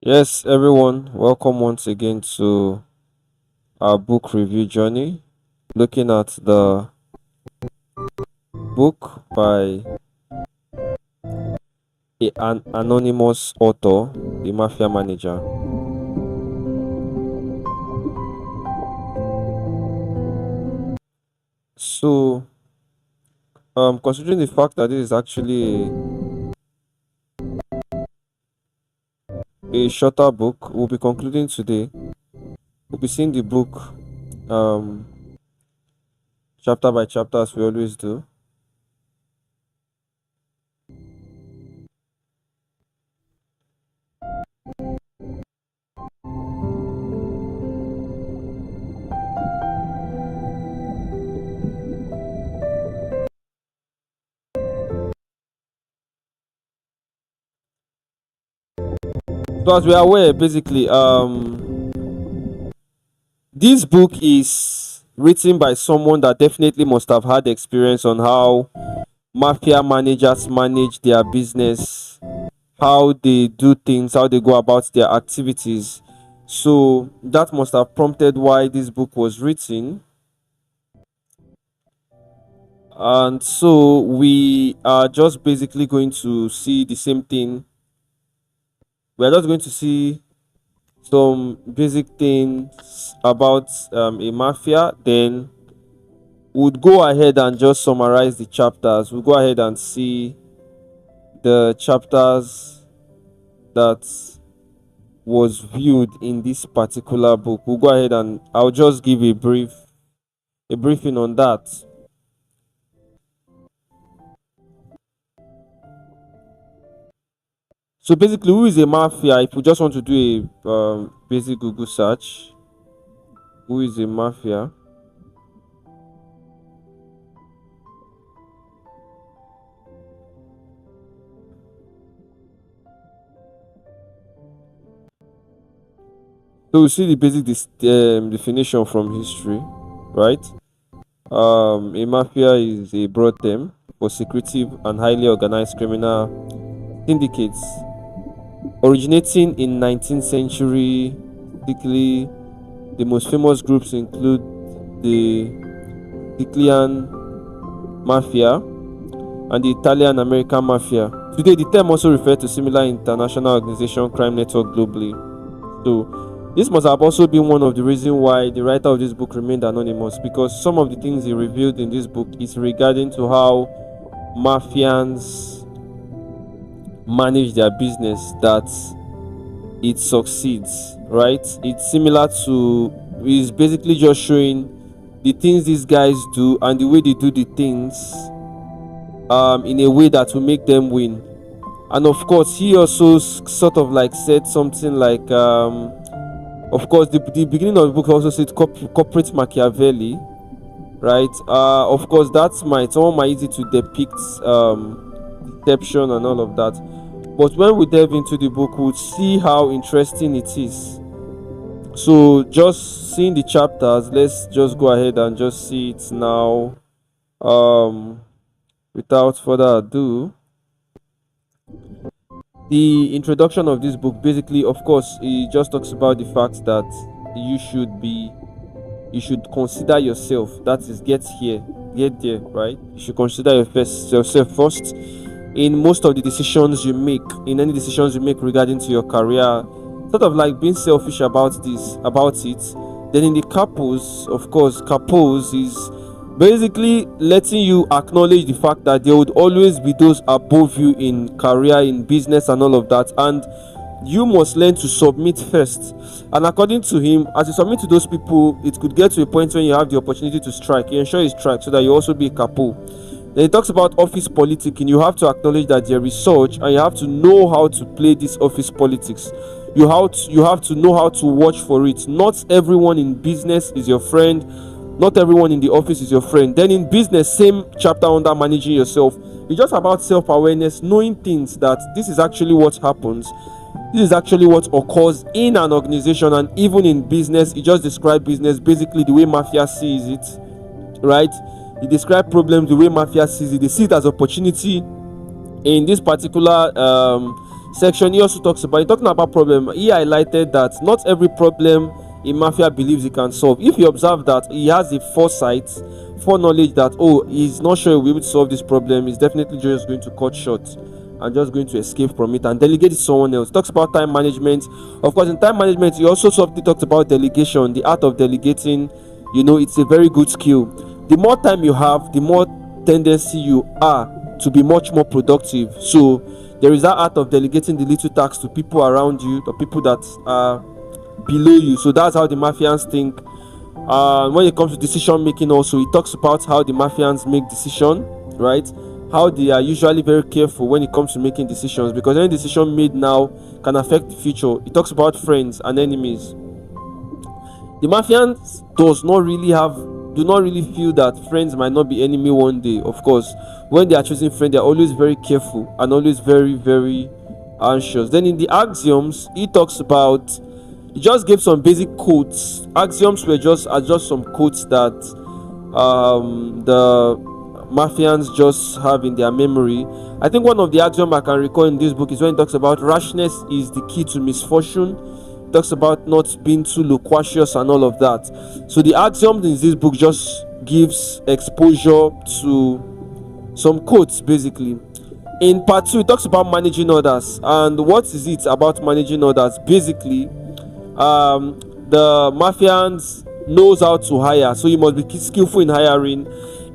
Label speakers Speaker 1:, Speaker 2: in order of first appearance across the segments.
Speaker 1: Yes, everyone, welcome once again to our book review journey, looking at the book by an anonymous author, the Mafia Manager. So, considering the fact that this is actually a shorter book, we'll be concluding today. We'll be seeing the book um, chapter by chapter as we always do. So, as we are aware, basically, this book is written by someone that definitely must have had experience on how mafia managers manage their business, how they do things, how they go about their activities. So that must have prompted why this book was written. And so we are just basically going to see the same thing. We're just going to see some basic things about a mafia. Then we'll go ahead and just summarize the chapters. We'll go ahead and see the chapters that was viewed in this particular book. We'll go ahead and I'll just give a briefing on that. So basically, who is a mafia? If we just want to do a basic Google search, who is a mafia? So we see the basic definition from history, right? A mafia is a broad term for secretive and highly organized criminal syndicates originating in 19th century. Particularly, the most famous groups include the Sicilian Mafia and the Italian American Mafia. Today, the term also refers to similar international organization crime network globally. So, this must have also been one of the reasons why the writer of this book remained anonymous, because some of the things he revealed in this book is regarding to how mafians manage their business that it succeeds, right? It's similar to, it's basically just showing the things these guys do and the way they do the things in a way that will make them win. And of course, he also sort of like said something like, of course, the beginning of the book also said corporate Machiavelli, right? Of course, that's someone might easy to depict deception and all of that. But when we delve into the book, we'll see how interesting it is. So, just seeing the chapters, let's just go ahead and just see it now. Without further ado, the introduction of this book basically, of course, it just talks about the fact that you should consider yourself. That is, get there, right? You should consider yourself first in most of the decisions you make, in any decisions you make regarding to your career, sort of like being selfish about it. Then in the capos, of course, capos is basically letting you acknowledge the fact that there would always be those above you in career, in business and all of that, and you must learn to submit first. And according to him, as you submit to those people, it could get to a point when you have the opportunity to strike. You ensure you strike so that you also be a capo. Then he talks about office politics, and you have to acknowledge that there is such, and you have to know how to play this office politics. You have to know how to watch for it. Not everyone in business is your friend. Not everyone in the office is your friend. Then in business, same chapter under managing yourself. It's just about self-awareness, knowing things that this is actually what happens. This is actually what occurs in an organization, and even in business. It just describes business basically the way mafia sees it, right? He described problems the way mafia sees it. They see it as opportunity. In this particular section, he also talks about, talking about problem, he highlighted that not every problem a mafia believes he can solve. If you observe that he has the foresight, foreknowledge that, oh, he's not sure he'll be able to solve this problem, he's definitely just going to cut short and just going to escape from it and delegate it to someone else. Talks about time management. Of course, in time management, he also softly talked about delegation, the art of delegating. It's a very good skill. The more time you have, the more tendency you are to be much more productive. So there is that art of delegating the little tasks to people around you, the people that are below you. So that's how the mafians think. When it comes to decision making, also he talks about how the mafians make decision, right? How they are usually very careful when it comes to making decisions, because any decision made now can affect the future. He talks about friends and enemies. The mafians do not really feel that friends might not be enemy one day. Of course, when they are choosing friends, they are always very careful and always very, very anxious. Then in the axioms, he just gave some basic quotes. Axioms are just some quotes that the mafians just have in their memory. I think one of the axioms I can recall in this book is when it talks about rashness is the key to misfortune. It talks about not being too loquacious and all of that. So the axioms in this book just gives exposure to some quotes basically. In part 2, it talks about managing others. And what is it about managing others? Basically, the mafians knows how to hire, so you must be skillful in hiring.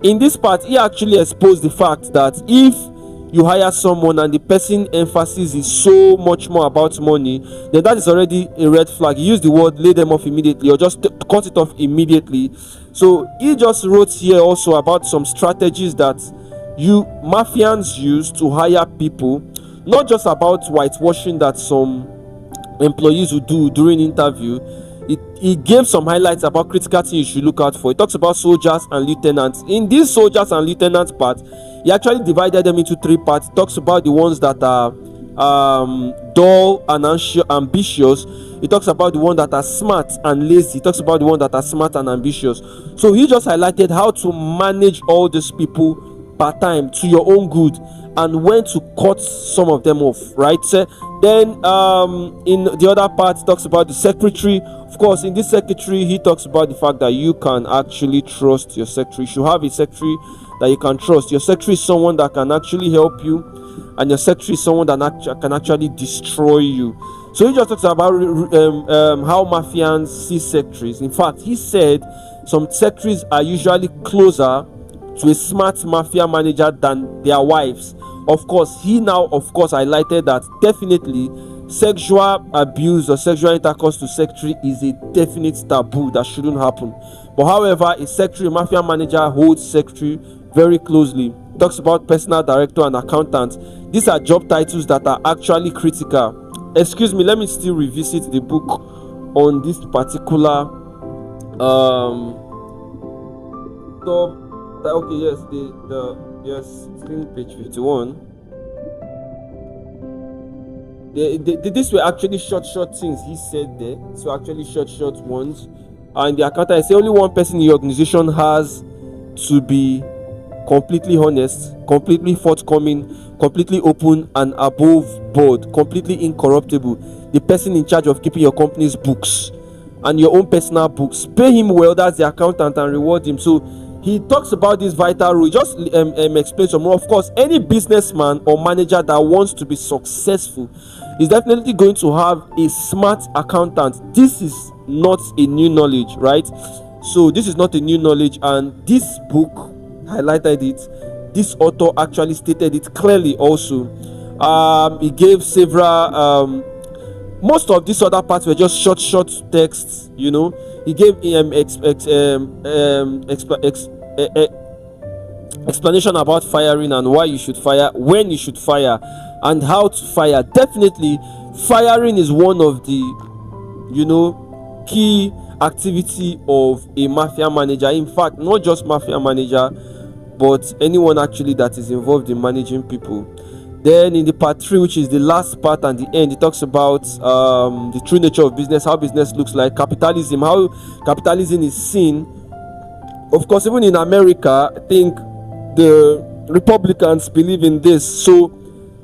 Speaker 1: In this part, he actually exposed the fact that if you hire someone and the person emphasis is so much more about money, then that is already a red flag. He used the word lay them off immediately, or just cut it off immediately. So he just wrote here also about some strategies that you mafians use to hire people, not just about whitewashing that some employees will do during interview. He gave some highlights about critical things you should look out for. He talks about soldiers and lieutenants. In this soldiers and lieutenants part, he actually divided them into 3 parts. He talks about the ones that are dull and ambitious. He talks about the ones that are smart and lazy. He talks about the ones that are smart and ambitious. So he just highlighted how to manage all these people per time to your own good, and when to cut some of them off, right? Then in the other part, talks about the secretary. Of course, in this secretary, he talks about the fact that you can actually trust your secretary. You should have a secretary that you can trust. Your secretary is someone that can actually help you, and your secretary is someone that can actually destroy you. So he just talks about how mafians see secretaries. In fact, he said some secretaries are usually closer to a smart mafia manager than their wives. Of course, he now highlighted that definitely sexual abuse or sexual intercourse to secretary is a definite taboo that shouldn't happen. But however, a mafia manager holds secretary very closely. Talks about personal director and accountant. These are job titles that are actually critical. Excuse me, let me still revisit the book on this particular top. Okay, yes, page 51. These were actually short things he said there. So actually short ones. And the accountant, I say only one person in your organization has to be completely honest, completely forthcoming, completely open, and above board, completely incorruptible. The person in charge of keeping your company's books and your own personal books. Pay him well, that's the accountant, and reward him. So he talks about this vital rule. Just explain some more. Of course, any businessman or manager that wants to be successful is definitely going to have a smart accountant. This is not a new knowledge, right? So this is not a new knowledge, and this book highlighted it. This author actually stated it clearly also. He gave several most of these other parts were just short texts, He gave explanation about firing and why you should fire, when you should fire, and how to fire. Definitely firing is one of the key activity of a mafia manager. In fact, not just mafia manager, but anyone actually that is involved in managing people. Then in the part 3, which is the last part and the end, it talks about the true nature of business, how business looks like, capitalism, how capitalism is seen. Of course, even in America, I think the Republicans believe in this. So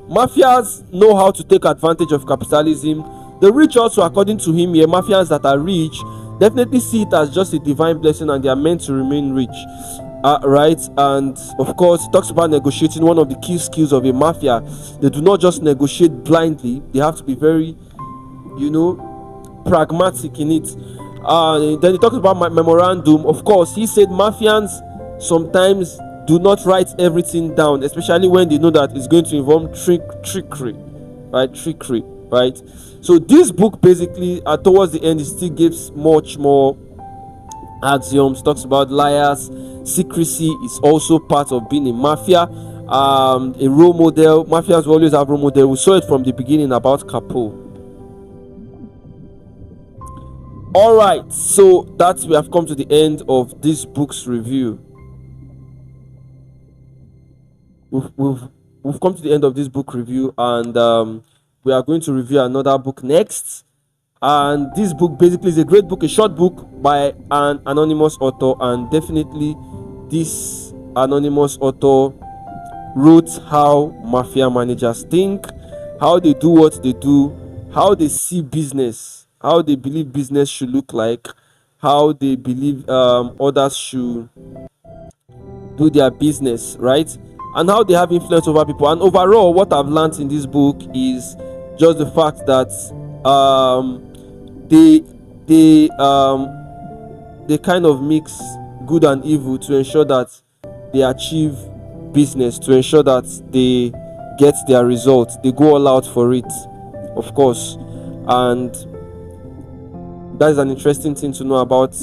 Speaker 1: Mafias know how to take advantage of capitalism. The rich also, according to him here, mafians that are rich definitely see it as just a divine blessing and they are meant to remain rich. Right, and of course, he talks about negotiating, one of the key skills of a mafia. They do not just negotiate blindly, they have to be very, pragmatic in it. Then he talks about my memorandum. Of course, he said mafians sometimes do not write everything down, especially when they know that it's going to involve trickery, right? So this book basically, towards the end, it still gives much more axioms. Talks about liars, secrecy is also part of being a mafia. A role model. Mafias will always have role model. We saw it from the beginning about Capo. All right, so that we have come to the end of this book's review. We've come to the end of this book review, and we are going to review another book next. And this book basically is a great book, a short book by an anonymous author, and definitely this anonymous author wrote how mafia managers think, how they do what they do, how they see business, how they believe business should look like, how they believe others should do their business, right? And how they have influence over people. And overall, what I've learned in this book is just the fact that they kind of mix good and evil to ensure that they achieve business, to ensure that they get their results. They go all out for it, of course. And that is an interesting thing to know about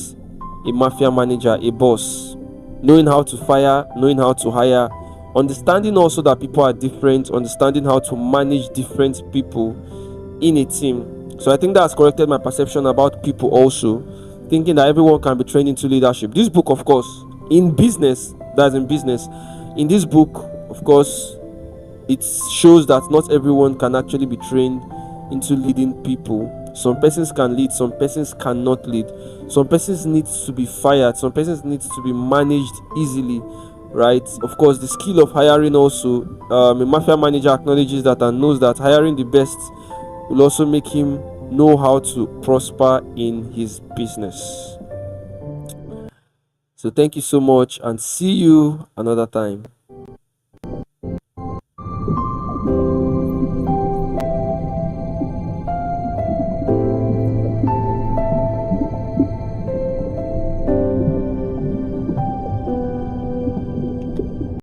Speaker 1: a mafia manager, a boss. Knowing how to fire, knowing how to hire, understanding also that people are different, understanding how to manage different people in a team. So I think that's corrected my perception about people also, thinking that everyone can be trained into leadership. This book, of course, in business, in this book, of course, it shows that not everyone can actually be trained into leading people. Some persons can lead, some persons cannot lead. Some persons need to be fired, some persons need to be managed easily, right? Of course, the skill of hiring also, a mafia manager acknowledges that and knows that hiring the best will also make him know how to prosper in his business. So thank you so much and see you another time.